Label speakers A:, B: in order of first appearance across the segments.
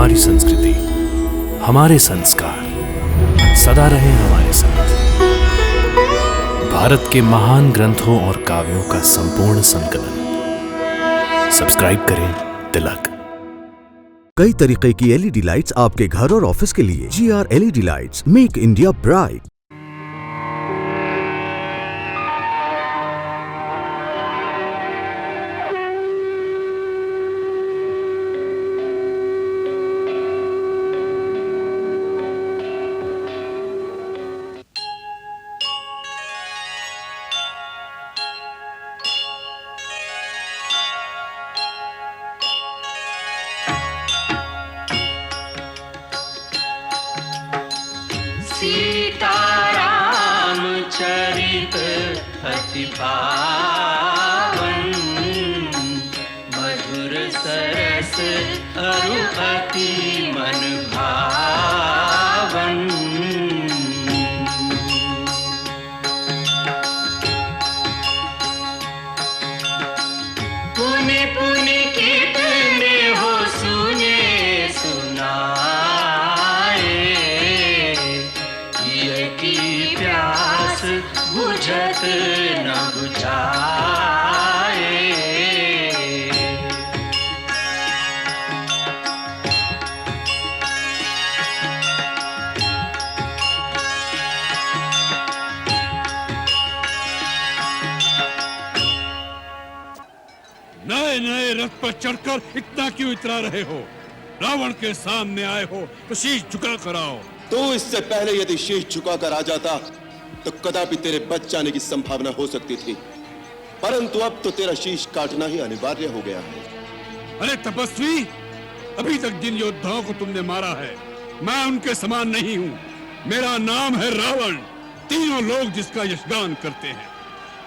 A: हमारी संस्कृति, हमारे संस्कार सदा रहे हमारे साथ। भारत के महान ग्रंथों और काव्यों का संपूर्ण संकलन। सब्सक्राइब करें तिलक।
B: कई तरीके की एलईडी लाइट्स आपके घर और ऑफिस के लिए। GR LED lights, make India bright.
C: Sitaram चरित अति पावन, मधुर सरस अरु अति मन भावन। पुनि पुनि कितने हो सुने सुनाए, की प्यास बुझत न बुझाए।
D: नए नए रथ पर चढ़कर इतना क्यों इतरा रहे हो? रावण के सामने आए हो तो शीश झुका कर आओ।
E: तो इससे पहले यदि शीश झुकाकर आ जाता तो कदापि तेरे बच जाने की संभावना हो सकती थी, परंतु अब तो तेरा शीश काटना ही अनिवार्य हो गया है।
D: अरे तपस्वी, अभी तक जिन योद्धाओं को तुमने मारा है, मैं उनके समान नहीं हूँ। मेरा नाम है रावण। तीनों लोग जिसका यशगान करते हैं,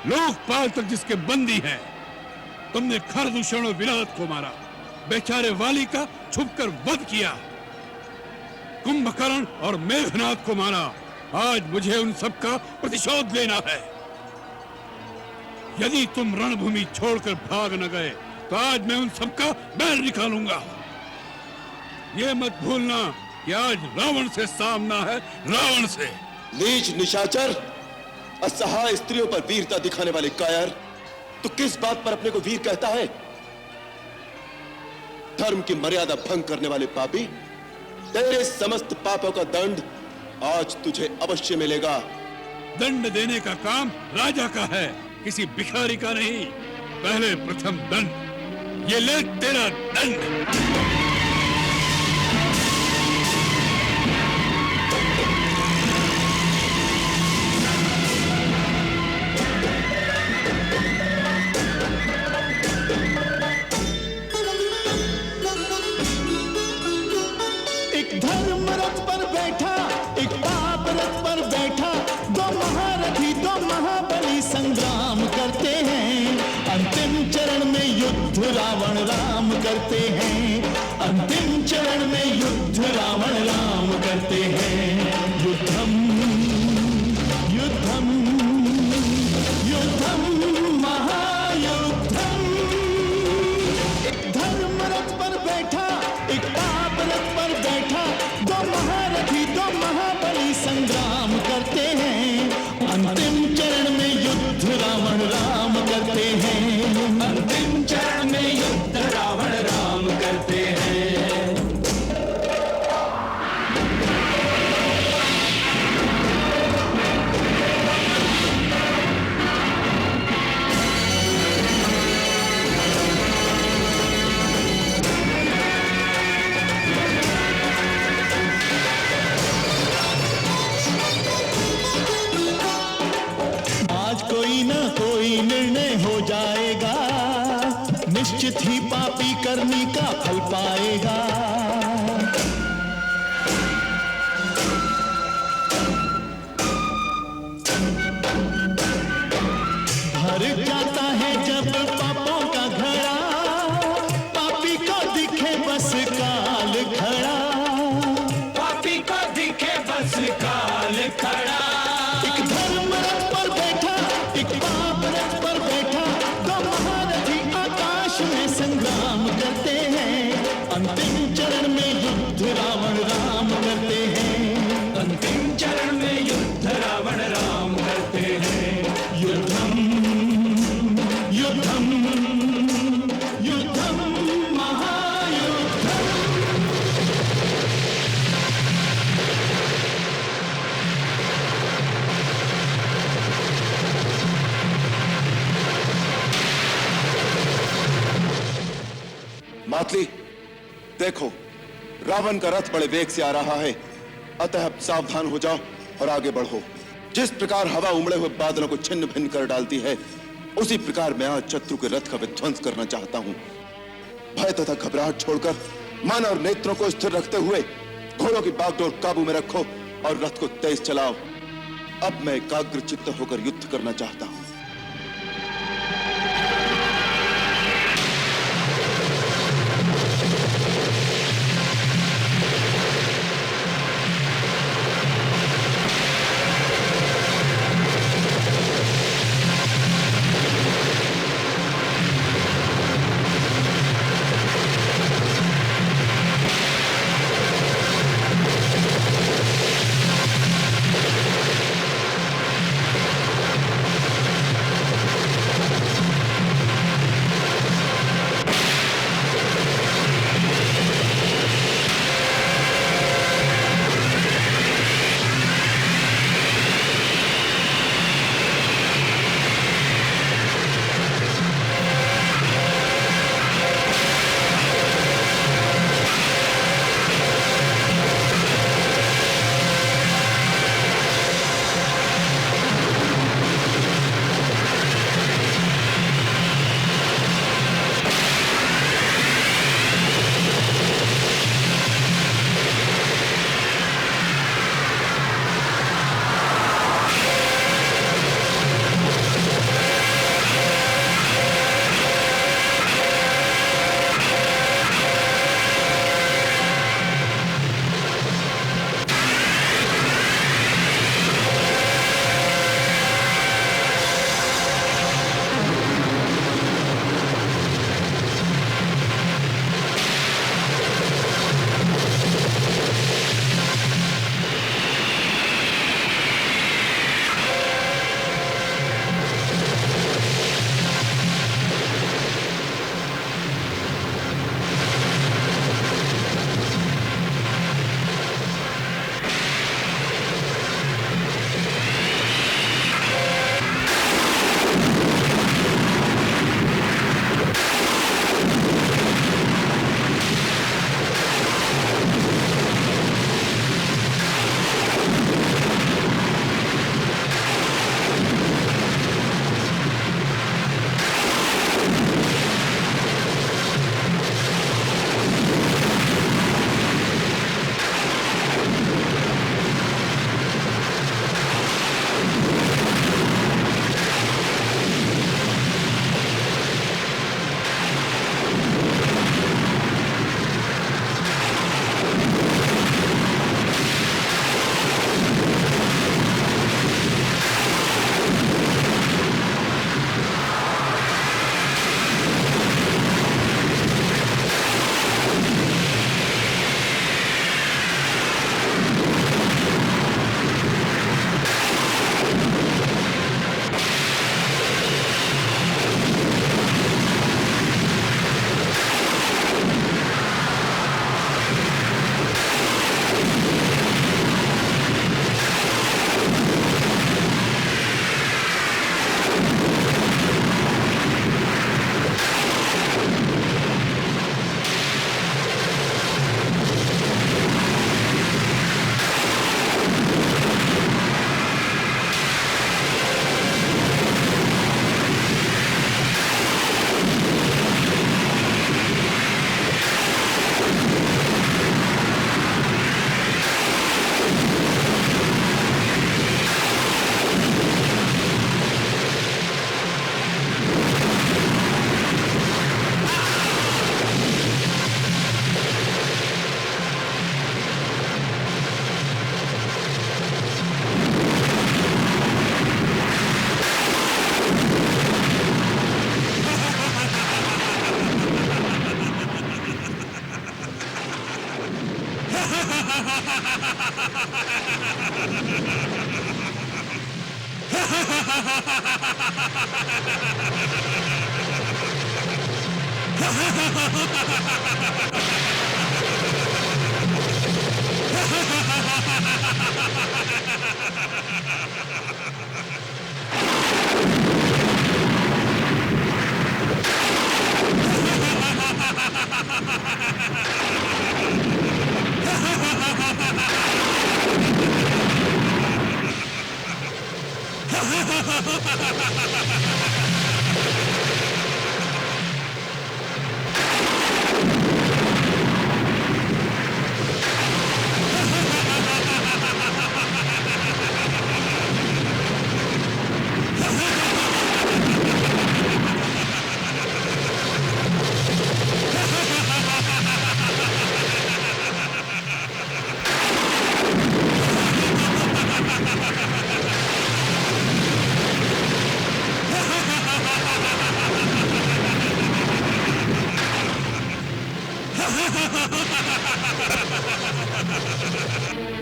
D: लोकपाल तक जिसके बंदी हैं। तुमने खरदूषण और विराट को मारा, बेचारे वाली का छुपकर वध किया, कुंभकर्ण और मेघनाद को मारा। आज मुझे उन सब का प्रतिशोध लेना है। यदि तुम रणभूमि छोड़कर भाग न गए तो आज मैं उन सब का बैल निकालूंगा। ये मत भूलना कि आज रावण से सामना है, रावण से।
E: नीच निशाचर, असहाय स्त्रियों पर वीरता दिखाने वाले कायर, तो किस बात पर अपने को वीर कहता है? धर्म की मर्यादा भंग करने वाले पापी, तेरे समस्त पापों का दंड आज तुझे अवश्य मिलेगा।
D: दंड देने का काम राजा का है, किसी भिखारी का नहीं। पहले प्रथम दंड, ये ले तेरा दंड।
F: धर्म रथ पर बैठा, एक पाप रथ पर बैठा, दो महारथी दो महाबली संग्राम करते हैं। अंतिम चरण में युद्ध रावण राम करते हैं। अंतिम चरण में युद्ध रावण राम करते हैं। युद्धम युद्धम युद्धम महायुद्धम। एक धर्म रथ पर बैठा, एक पाप रथ पर बैठा, दो महारथी दो महाबली संग्राम करते हैं। अंतिम चरण में युद्ध रावण राम करते हैं। अंतिम चरण में युद्ध रावण राम करते हैं। कोई ना कोई निर्णय हो जाएगा, निश्चित ही पापी करनी का फल पाएगा। भर जाता है जब पापों का घड़ा, पापी को दिखे बस काल खड़ा। पापी को दिखे बस काल खड़ा। एक धर्म रथ पर बैठा, एक पाप रथ पर बैठा, दो महारथी आकाश में संग्राम करते हैं। अंतिम चरण में युद्ध युद्ध रावण राम करते हैं।
C: अंतिम चरण में युद्ध रावण राम करते हैं।
F: युद्धम युद्धम युद्धम महायुद्धम।
E: मातली, देखो रावण का रथ बड़े वेग से आ रहा है, अतः अब सावधान हो जाओ और आगे बढ़ो। जिस प्रकार हवा उमड़े हुए बादलों को छिन्न भिन्न कर डालती है, उसी प्रकार मैं आज शत्रु के रथ का विध्वंस करना चाहता हूं। भय तथा घबराहट छोड़कर मन और नेत्रों को स्थिर रखते हुए घोड़ों की बागडोर काबू में रखो और रथ को तेज चलाओ। अब मैं एकाग्र चित्त होकर युद्ध करना चाहता हूं।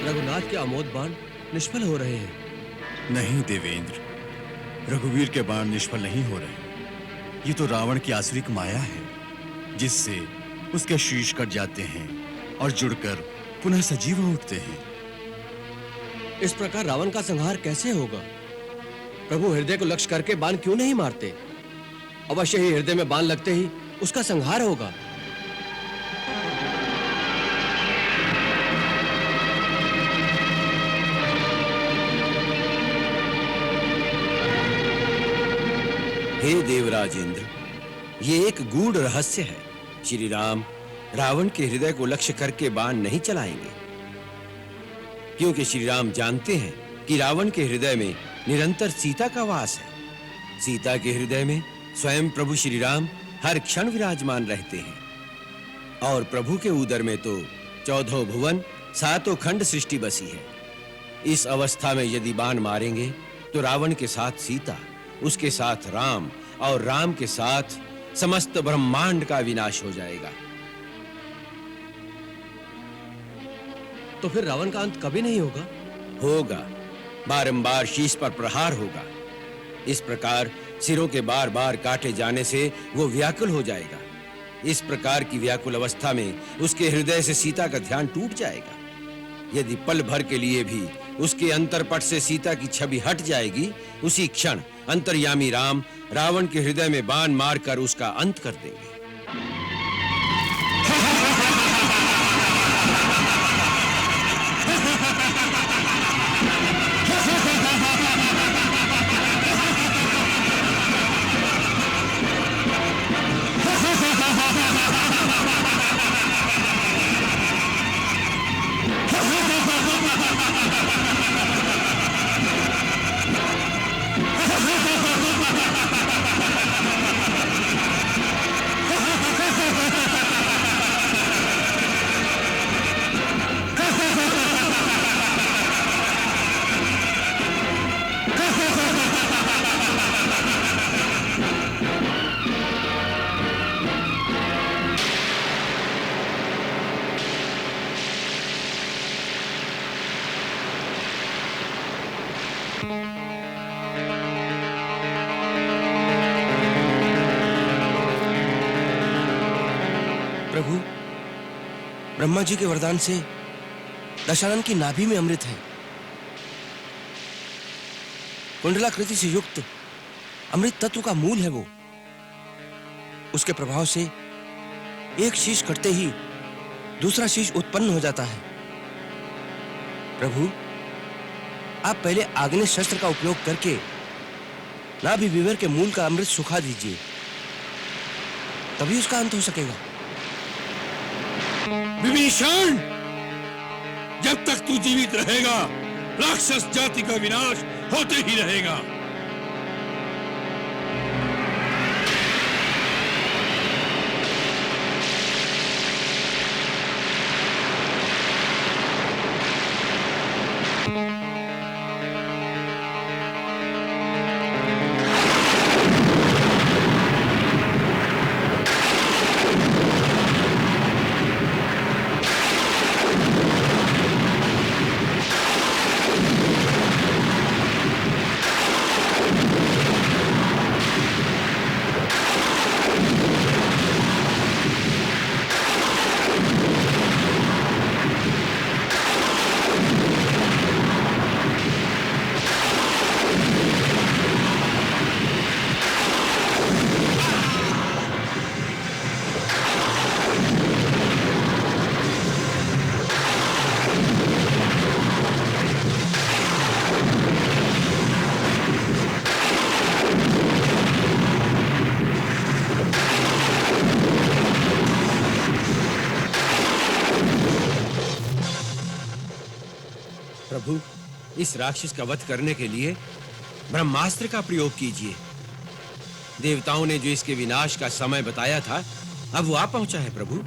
G: रघुनाथ के अमोद बाण निष्फल हो रहे हैं।
H: नहीं देवेंद्र, रघुवीर के बाण निष्फल नहीं हो रहे। ये तो रावण की आसुरिक माया है, जिससे उसके शीश कट जाते हैं और जुड़कर पुनः सजीव हो उठते हैं।
G: इस प्रकार रावण का संहार कैसे होगा? प्रभु हृदय को लक्ष्य करके बाण क्यों नहीं मारते? अवश्य ही हृदय में बाण लगते ही उसका संहार होगा।
I: हे देवराज इंद्र, ये एक गूढ़ रहस्य है। श्री राम रावण के हृदय को लक्ष्य करके बाण नहीं चलाएंगे, क्योंकि श्री राम जानते हैं कि रावण के हृदय में निरंतर सीता का वास है। सीता के हृदय में स्वयं प्रभु श्री राम हर क्षण विराजमान रहते हैं और प्रभु के उदर में तो 14 भुवन 7 खंड सृष्टि बसी है। इस अवस्था में यदि बाण मारेंगे तो रावण के साथ सीता, उसके साथ राम और राम के साथ समस्त ब्रह्मांड का विनाश हो जाएगा।
G: तो फिर रावण का अंत कभी नहीं होगा?
I: होगा, बारंबार शीश पर प्रहार होगा। इस प्रकार सिरों के बार बार काटे जाने से वो व्याकुल हो जाएगा। इस प्रकार की व्याकुल अवस्था में उसके हृदय से सीता का ध्यान टूट जाएगा। यदि पल भर के लिए भी उसके अंतरपट से सीता की छवि हट जाएगी, उसी क्षण अंतर्यामी राम रावण के हृदय में बाण मारकर उसका अंत कर देंगे।
G: प्रभु, ब्रह्मा जी के वरदान से दशानन की नाभि में अमृत है। कुंडलाकृति से युक्त अमृत तत्व का मूल है वो। उसके प्रभाव से एक शीश कटते ही दूसरा शीश उत्पन्न हो जाता है। प्रभु, आप पहले आग्नेय शस्त्र का उपयोग करके नाभि विवर के मूल का अमृत सुखा दीजिए, तभी उसका अंत हो सकेगा।
D: विभीषण, जब तक तू जीवित रहेगा राक्षस जाति का विनाश होते ही रहेगा।
I: प्रभु, इस राक्षस का वध करने के लिए ब्रह्मास्त्र का प्रयोग कीजिए। देवताओं ने जो इसके विनाश का समय बताया था, अब वो आ पहुंचा है प्रभु।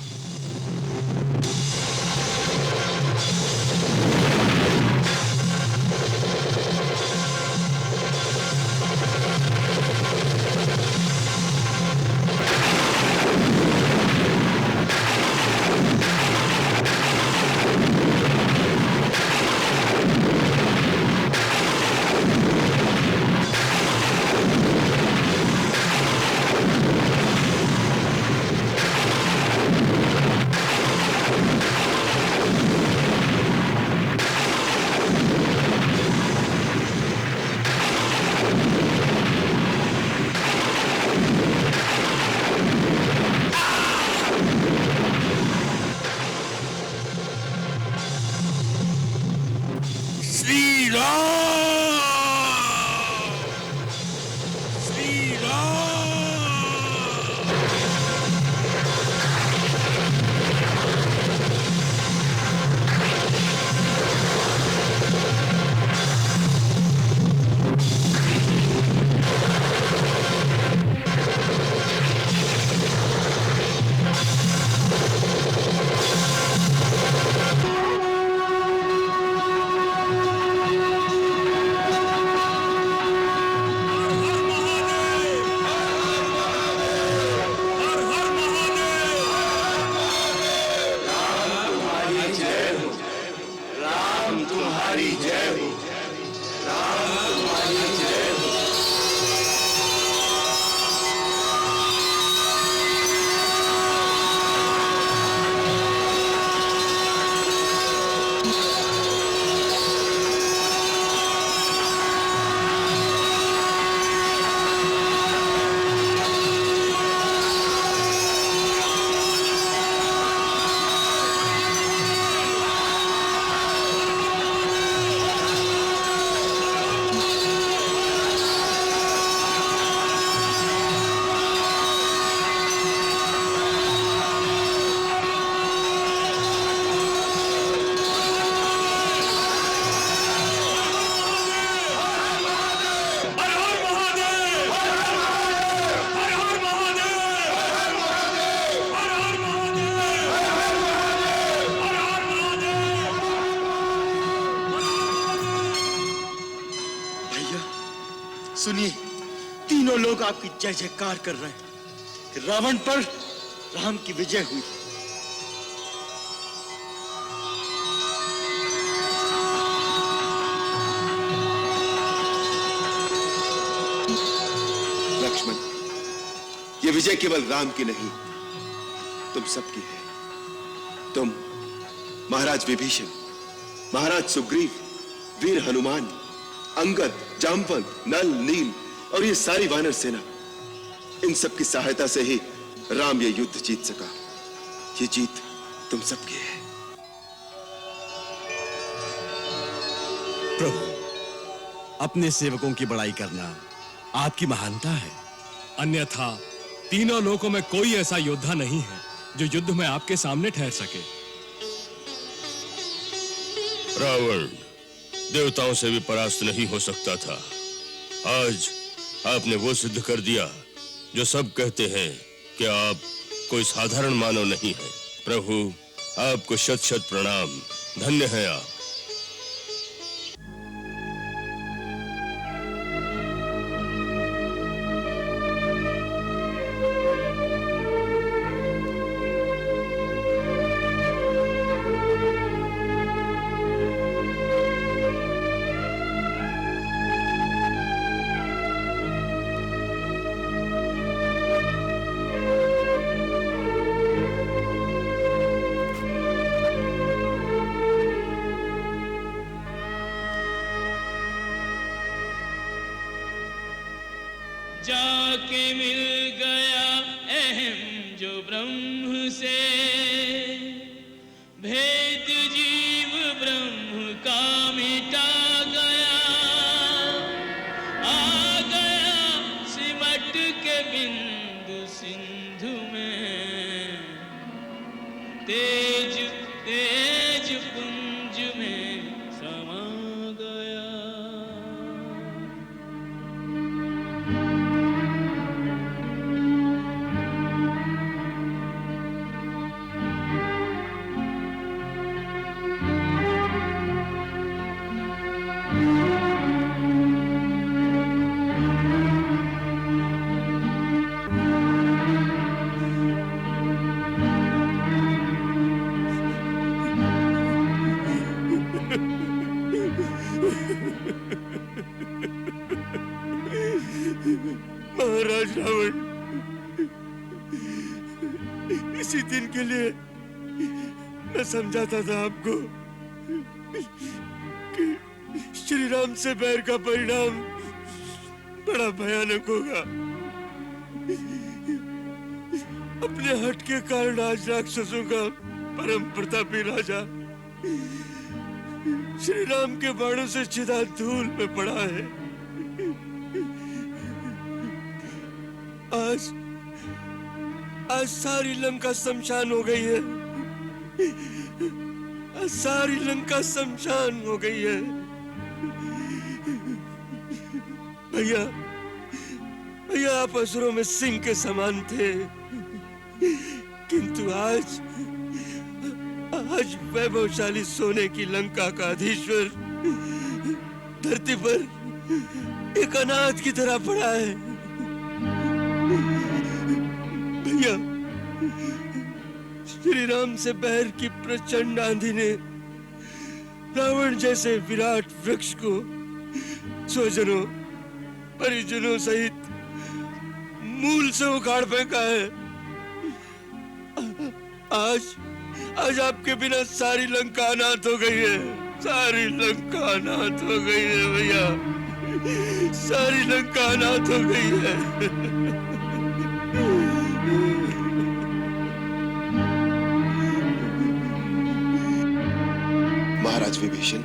F: सुनिए, तीनों लोग आपकी जय जयकार कर रहे हैं कि रावण पर राम की विजय हुई।
E: लक्ष्मण, ये विजय केवल राम की नहीं, तुम सबकी है। तुम, महाराज विभीषण, महाराज सुग्रीव, वीर हनुमान, अंगद, जामवंत, नल, नील और ये सारी वानर सेना, इन सब की सहायता से ही राम ये युद्ध जीत सका। ये जीत तुम सबकी है।
H: प्रभु, अपने सेवकों की बड़ाई करना आपकी महानता है।
A: अन्यथा तीनों लोकों में कोई ऐसा योद्धा नहीं है जो युद्ध में आपके सामने ठहर सके।
J: रावण देवताओं से भी परास्त नहीं हो सकता था। आज आपने वो सिद्ध कर दिया जो सब कहते हैं कि आप कोई साधारण मानव नहीं है। प्रभु, आपको शत शत प्रणाम। धन्य हैं आप।
C: जाके मिल गया अहम जो ब्रह्म से, भेद जीव ब्रह्म का मिटा गया। आ गया सिमट के बिंदु सिंधु में, तेज तेज पुंज में समा
H: रावण, इसी दिन के लिए मैं समझाता था आपको कि श्री राम से बैर का परिणाम बड़ा भयानक होगा। अपने हट के कारण आज राक्षसों का परम प्रतापी राजा श्री राम के बाणों से चिता धूल में पड़ा है। आज सारी लंका शमशान हो गई है। सारी लंका शमशान हो गई है। भैया, भैया आप असुरों में सिंह के समान थे, किंतु आज वैभवशाली सोने की लंका का अधीश्वर धरती पर एक अनाथ की तरह पड़ा है। भैया, श्री राम से बैर की प्रचंड आंधी ने रावण जैसे विराट वृक्ष को स्वजनों परिजनों सहित मूल से उखाड़ फेंका है। आज आपके बिना सारी लंका अनाथ हो गई है। सारी लंका अनाथ हो गई है भैया, सारी लंका अनाथ हो गई है।
E: महाराज विभीषण,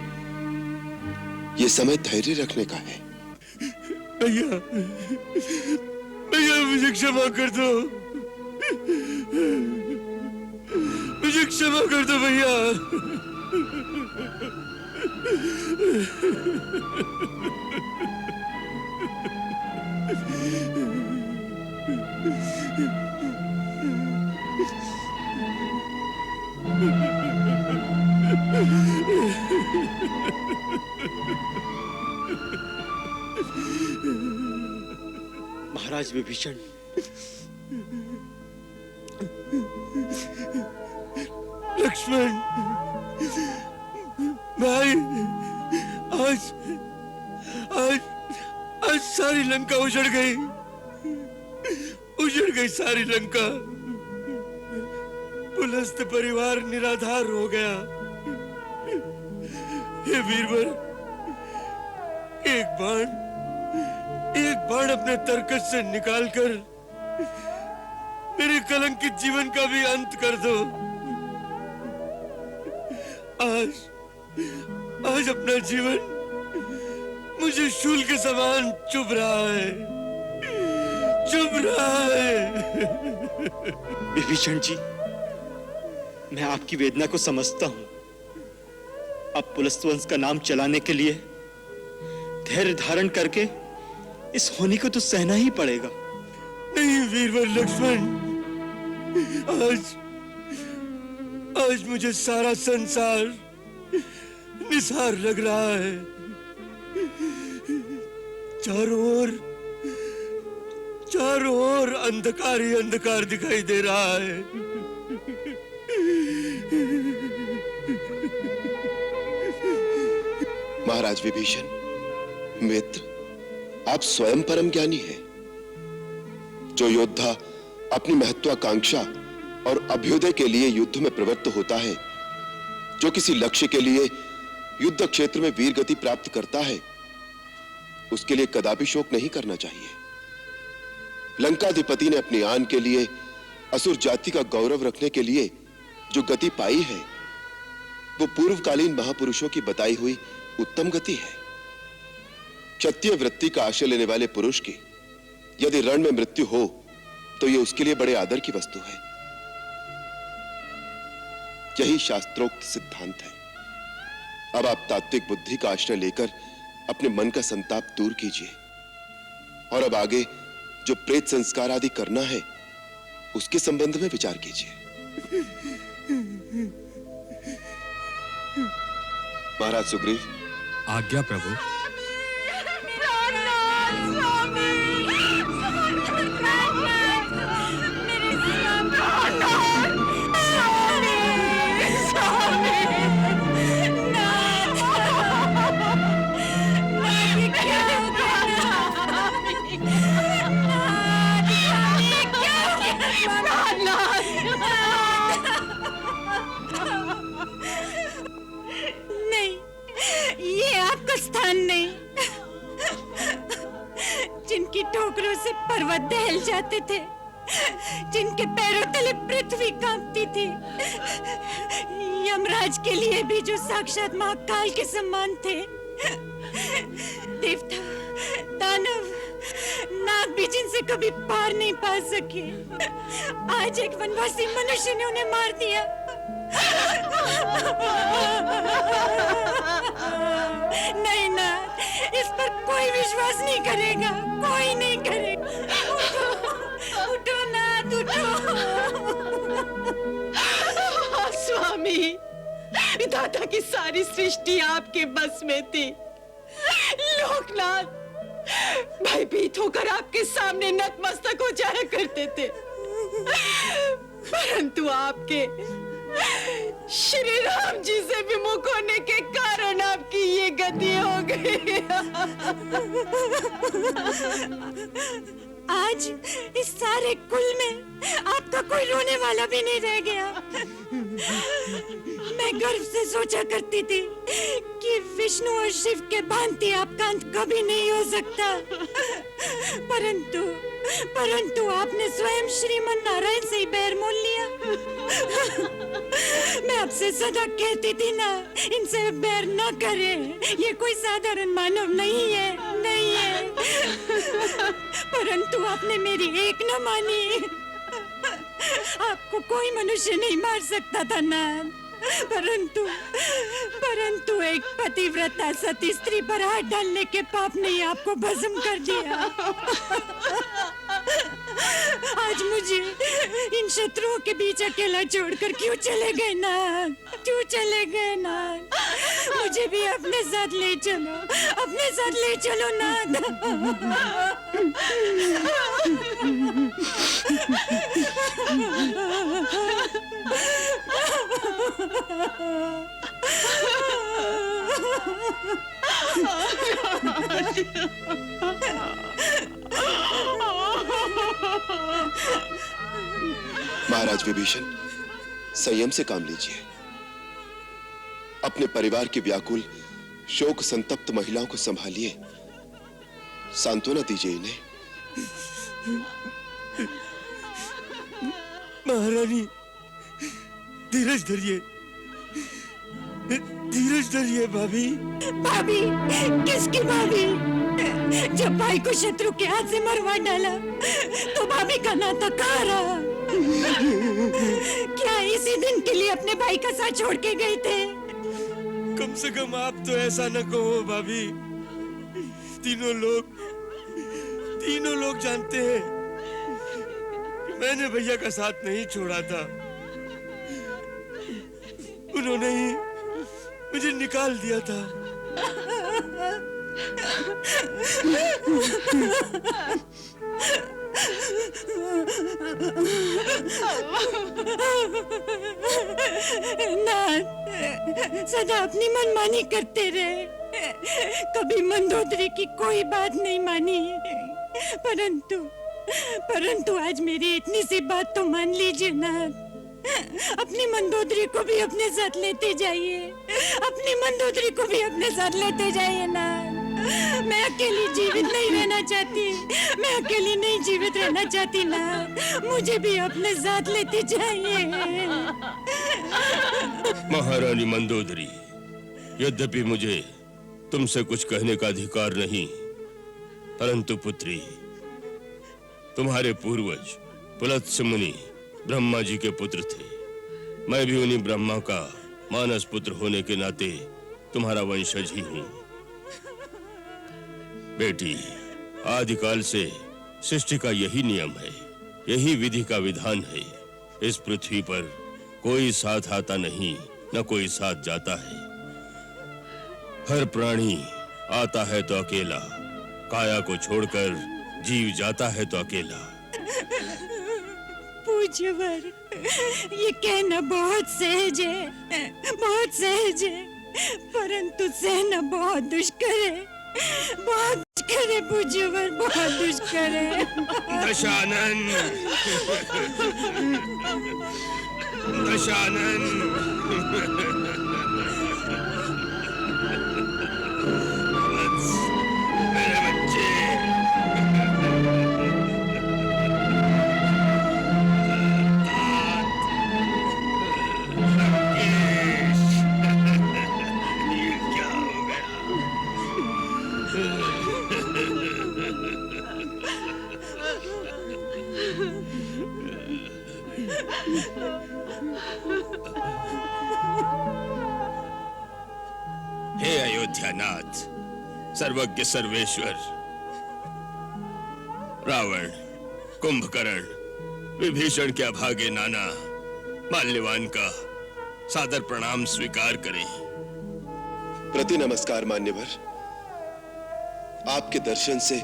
E: ये समय धैर्य रखने का है।
H: भैया, भैया मुझे क्षमा कर दो, मुझे क्षमा कर दो भैया।
K: महाराज विभीषण,
H: लक्ष्मण भाई, आज सारी लंका उजड़ गई सारी लंका। पुलस्त परिवार निराधार हो गया। हे वीरवर, एक बाण अपने तरकश से निकालकर मेरे कलंकित जीवन का भी अंत कर दो। आज अपना जीवन मुझे शूल के समान चुभ रहा है।
K: विभीषण जी, मैं आपकी वेदना को समझता हूं। अब पुलस्त वंश का नाम चलाने के लिए धैर्य धारण करके इस होनी को तो सहना ही पड़ेगा।
H: नहीं वीरवर लक्ष्मण, आज मुझे सारा संसार निसार लग रहा है। चारों ओर अंधकार ही अंधकार दिखाई दे रहा है।
E: महाराज विभीषण, मित्र, आप स्वयं परम ज्ञानी हैं। जो योद्धा अपनी महत्वाकांक्षा और अभ्युदय के लिए युद्ध में प्रवृत्त होता है, जो किसी लक्ष्य के लिए युद्ध क्षेत्र में वीर गति प्राप्त करता है, उसके लिए कदापि शोक नहीं करना चाहिए। लंकाधिपति ने अपनी आन के लिए, असुर जाति का गौरव रखने के लिए जो गति पाई है, वो पूर्वकालीन महापुरुषों की बताई हुई उत्तम गति है। क्षत्रिय वृत्ति का आश्रय लेने वाले पुरुष की यदि रण में मृत्यु हो तो यह उसके लिए बड़े आदर की वस्तु है। यही शास्त्रोक्त सिद्धांत है। अब आप तात्विक बुद्धि का आश्रय लेकर अपने मन का संताप दूर कीजिए और अब आगे जो प्रेत संस्कार आदि करना है उसके संबंध में विचार कीजिए। महाराज सुग्रीव,
H: आज्ञा प्रभु।
L: पर्वत दहल जाते थे, जिनके पैरों तले पृथ्वी कांपती थी, यमराज के लिए भी जो साक्षात महाकाल के समान थे, देवता, दानव, नाग भी जिनसे कभी पार नहीं पा सके, आज एक वनवासी मनुष्य ने उन्हें मार दिया। नहीं ना, इस पर कोई विश्वास नहीं करेगा, कोई नहीं करेगा। उठो नाथ, उठो।
M: स्वामी, विधाता की सारी सृष्टि आपके बस में थी। लोकनाथ भयभीत होकर आपके सामने नतमस्तक हो जाया करते थे, परंतु आपके श्री राम जी से विमुख होने के कारण आपकी ये गति हो गई।
L: आज इस सारे कुल में आपका कोई रोने वाला भी नहीं रह गया। मैं गर्व से सोचा करती थी कि विष्णु और शिव के भांति आपका अंत कभी नहीं हो सकता, परंतु आपने स्वयं श्रीमन नारायण से ही बैर मोल लिया। मैं आपसे सदा कहती थी ना, इनसे बैर न करे, ये कोई साधारण मानव नहीं है, नहीं है। परंतु आपने मेरी एक न मानी। आपको कोई मनुष्य नहीं मार सकता था ना, परंतु एक पतिव्रता सती स्त्री पर हाथ डालने के पाप ने ही आपको भस्म कर दिया। आज मुझे इन शत्रुओं के बीच अकेला छोड़कर क्यों चले गए नाथ, क्यों चले गए नाथ? मुझे भी अपने साथ ले चलो, अपने साथ ले चलो नाथ।
E: महाराज विभीषण, संयम से काम लीजिए। अपने परिवार की व्याकुल शोक संतप्त महिलाओं को संभालिए, सांत्वना दीजिए इन्हें।
G: महारानी, धीरज धरिए, धीरज धरिए। भाभी,
L: भाभी, किसकी भाभी? जब भाई को शत्रु के हाथ से मरवा डाला तो भाभी का नाता कहाँ रहा? क्या इसी दिन के लिए अपने भाई का साथ छोड़ के गए थे?
G: कम से कम आप तो ऐसा न कहो भाभी। तीनों लोग जानते हैं कि मैंने भैया का साथ नहीं छोड़ा था। उन्होंने ही मुझे निकाल दिया था।
L: नाथ, सदा अपनी मनमानी करते रहे, कभी मंदोदरी की कोई बात नहीं मानी, परंतु आज मेरी इतनी सी बात तो मान लीजिए नाथ। अपनी मंदोदरी को भी अपने साथ लेते जाइए, अपनी मंदोदरी को भी अपने साथ लेते जाइए नाथ। मैं अकेली जीवित नहीं रहना चाहती, मैं अकेली नहीं जीवित रहना चाहती नाथ, मुझे भी अपने साथ लेते जाइए।
J: महारानी मंदोदरी, यद्यपि मुझे तुमसे कुछ कहने का अधिकार नहीं, परंतु पुत्री, तुम्हारे पूर्वज पुलत्स्य मुनि ब्रह्मा जी के पुत्र थे। मैं भी उन्हीं ब्रह्मा का मानस पुत्र होने के नाते तुम्हारा वंशज ही हूं। बेटी, आदिकाल से सृष्टि का यही नियम है, यही विधि का विधान है। इस पृथ्वी पर कोई साथ आता नहीं, न कोई साथ जाता है। हर प्राणी आता है तो अकेला, काया को छोड़कर जीव जाता है तो अकेला।
L: पूज्यवर, ये कहना बहुत सहज है, बहुत सहज है, परंतु सहना बहुत दुष्कर है, बहुत दुष्कर है पूज्यवर, बहुत दुष्कर है।
J: दशानन, दशानन, मेरे बच्चे, अयोध्यानाथ, सर्वज्ञ सर्वेश्वर, रावण, कुंभकर्ण, विभीषण के अभागे नाना, माल्यवान का सादर प्रणाम स्वीकार करें।
E: प्रति नमस्कार मान्यवर। आपके दर्शन से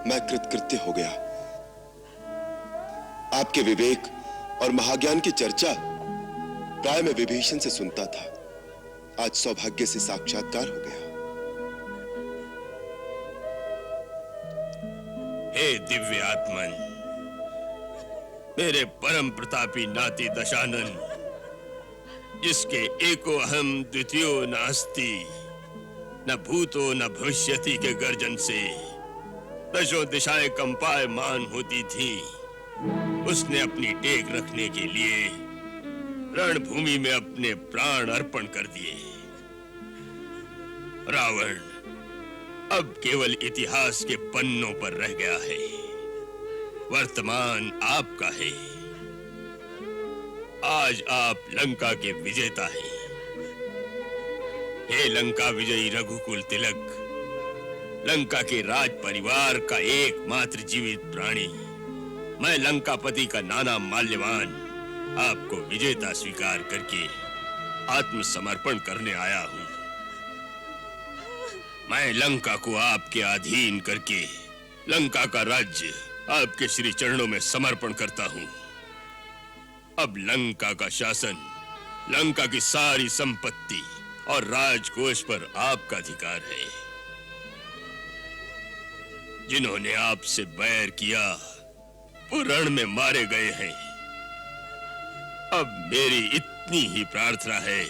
E: मैं कृतकृत्य हो गया। आपके विवेक और महाज्ञान की चर्चा प्राय मैं विभीषण से सुनता था, आज सौभाग्य से साक्षात्कार हो गया।
J: हे दिव्य आत्मन, मेरे परम प्रतापी नाती दशानन, जिसके एको अहम द्वितीयो नास्ति, न भूतो न भविष्यति के गर्जन से दशों दिशाएं कंपायमान होती थी, उसने अपनी टेक रखने के लिए रणभूमि में अपने प्राण अर्पण कर दिए। रावण अब केवल इतिहास के पन्नों पर रह गया है, वर्तमान आपका है। आज आप लंका के विजेता हैं। हे लंका विजयी रघुकुल तिलक, लंका के राज परिवार का एकमात्र जीवित प्राणी, मैं लंकापति का नाना माल्यवान आपको विजेता स्वीकार करके आत्मसमर्पण करने आया हूं। मैं लंका को आपके अधीन करके लंका का राज्य आपके श्री चरणों में समर्पण करता हूं। अब लंका का शासन, लंका की सारी संपत्ति और राजकोष पर आपका अधिकार है। जिन्होंने आपसे बैर किया वो रण में मारे गए हैं। अब मेरी इतनी ही प्रार्थना है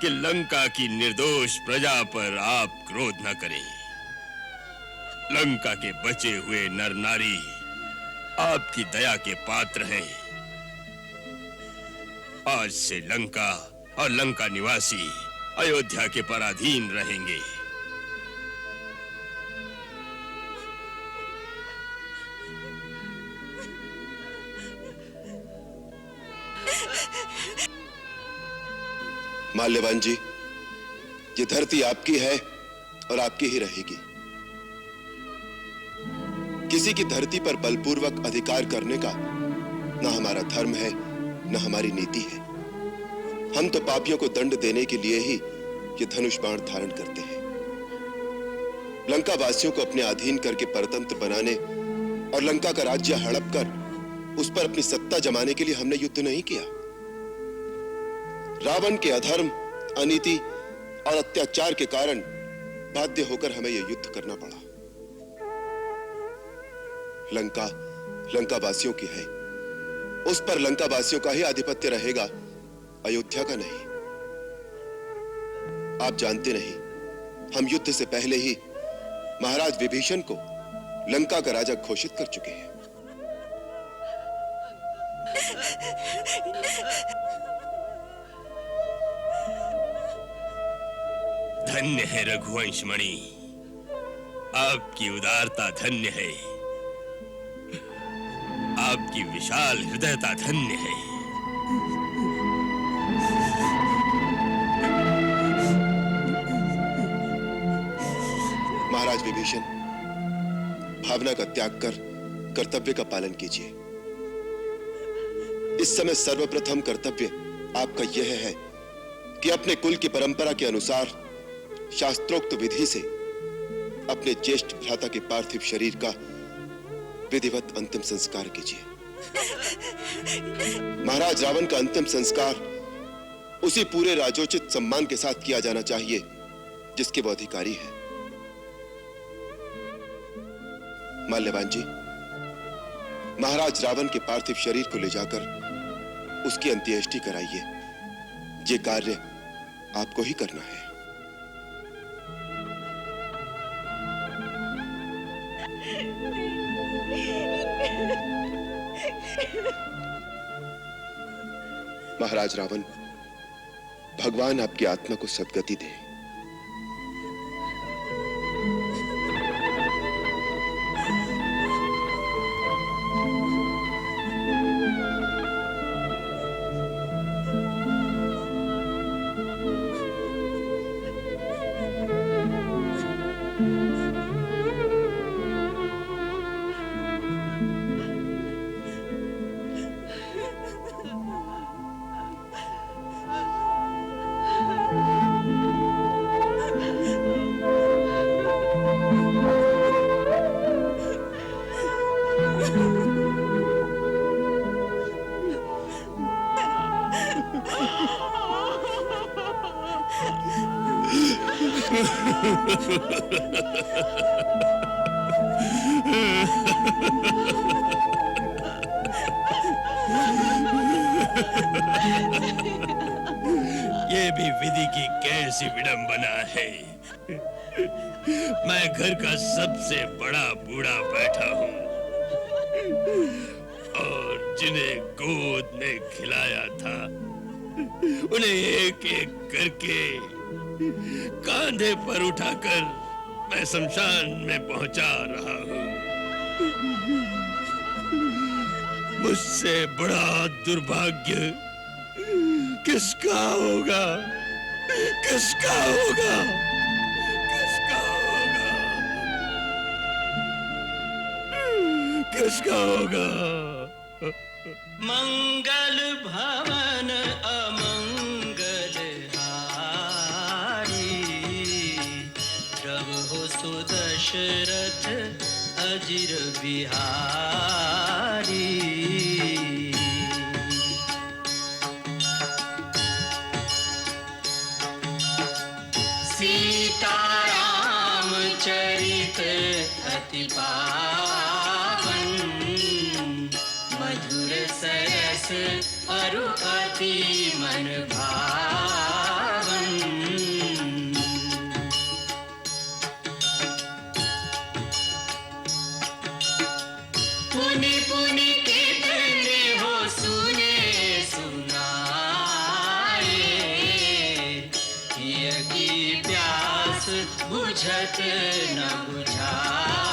J: कि लंका की निर्दोष प्रजा पर आप क्रोध न करें। लंका के बचे हुए नर नारी आपकी दया के पात्र हैं। आज से लंका और लंका निवासी अयोध्या के पराधीन रहेंगे।
E: माल्यवान जी, ये धरती आपकी है और आपकी ही रहेगी। किसी की धरती पर बलपूर्वक अधिकार करने का न हमारा धर्म है, न हमारी नीति है। हम तो पापियों को दंड देने के लिए ही ये धनुष बाण धारण करते हैं। लंका वासियों को अपने अधीन करके परतंत्र बनाने और लंका का राज्य हड़प कर उस पर अपनी सत्ता जमाने के लिए हमने युद्ध नहीं किया। रावण के अधर्म, अनीति और अत्याचार के कारण बाध्य होकर हमें यह युद्ध करना पड़ा। लंका लंका वासियों की है, उस पर लंका वासियों का ही आधिपत्य रहेगा, अयोध्या का नहीं। आप जानते नहीं, हम युद्ध से पहले ही महाराज विभीषण को लंका का राजा घोषित कर चुके हैं।
J: धन्य है रघुवंश मणि, आपकी उदारता धन्य है, आपकी विशाल हृदयता धन्य है।
E: महाराज विभीषण, भावना का त्याग कर कर्तव्य का पालन कीजिए। इस समय सर्वप्रथम कर्तव्य आपका यह है कि अपने कुल की परंपरा के अनुसार शास्त्रोक्त विधि से अपने ज्येष्ठ भ्राता के पार्थिव शरीर का विधिवत अंतिम संस्कार कीजिए। महाराज रावण का अंतिम संस्कार उसी पूरे राजोचित सम्मान के साथ किया जाना चाहिए जिसके वो अधिकारी है। माल्यवान जी, महाराज रावण के पार्थिव शरीर को ले जाकर उसकी अंत्येष्टि कराइए। ये कार्य आपको ही करना है। महाराज रावण, भगवान आपकी आत्मा को सद्गति दे।
J: ये भी विधि की कैसी विडंबना है। मैं घर का सबसे बड़ा बूढ़ा बैठा हूँ और जिन्हें गोद में खिलाया था उन्हें एक एक करके कांधे पर उठाकर मैं शमशान में पहुंचा रहा हूँ। मुझसे बड़ा दुर्भाग्य किसका होगा? किसका होगा? किसका होगा? किसका होगा?
F: मंगल भवन अमंगल हारी, प्रभु हो सुदशरथ अजिर बिहारी। सीताराम चरित अति पावन, मधुर सरस अरु अति मन भावन। पुनि पुनि कितने हो सुने सुनाए, पिय की प्यास बुझत न बुझाए।